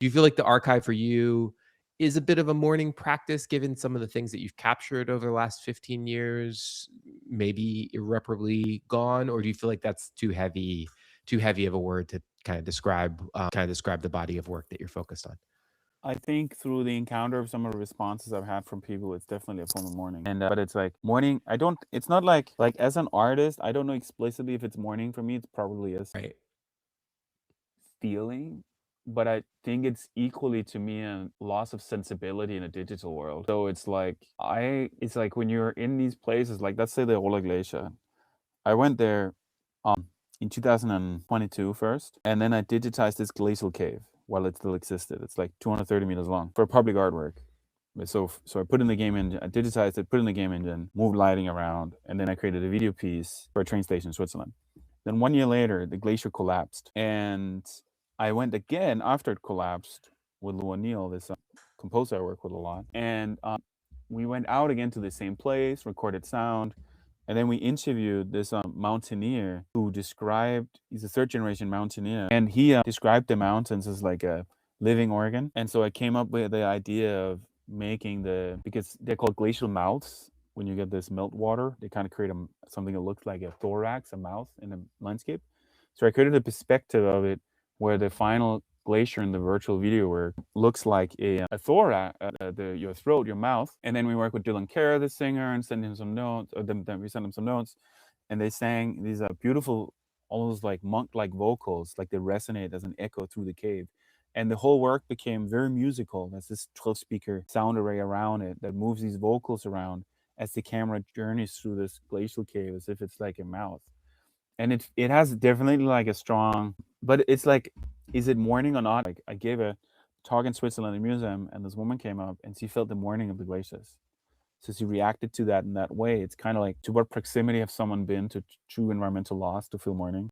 Do you feel like the archive for you is a bit of a mourning practice given some of the things that you've captured over the last 15 years, maybe irreparably gone? Or do you feel like that's too heavy of a word to kind of describe the body of work that you're focused on? I think through the encounter of some of the responses I've had from people, it's definitely a form of mourning. And but it's like mourning. I don't. It's not like as an artist, I don't know explicitly if it's mourning for me. It's probably is Right. feeling, but I think it's equally to me a loss of sensibility in a digital world. So it's like when you're in these places, like let's say the Ola Glacier. I went there in 2022 first, and then I digitized this glacial cave while it still existed. It's like 230 meters long for public artwork. So I put in the game engine, I digitized it, put in the game engine, moved lighting around, and then I created a video piece for a train station in Switzerland. Then 1 year later, the glacier collapsed, and I went again after it collapsed with Lou O'Neill, this composer I work with a lot, and we went out again to the same place, recorded sound, and then we interviewed this mountaineer who described, he's a third generation mountaineer, and he described the mountains as like a living organ. And so I came up with the idea of making because they're called glacial mouths. When you get this melt water, they kind of create something that looks like a thorax, a mouth in a landscape. So I created a perspective of it where the final glacier in the virtual video work looks like a thorax, your throat, your mouth. And then we work with Dylan Kerr, the singer, and send him some notes. Or then we sent him some notes, and they sang these beautiful, almost like monk-like vocals, like they resonate as an echo through the cave. And the whole work became very musical. There's this 12-speaker sound array around it that moves these vocals around as the camera journeys through this glacial cave as if it's like a mouth. And it has definitely like a strong, but it's like, is it mourning or not? Like I gave a talk in Switzerland in a museum, and this woman came up and she felt the mourning of the glaciers. So she reacted to that in that way. It's kind of like, to what proximity have someone been to true environmental loss to feel mourning?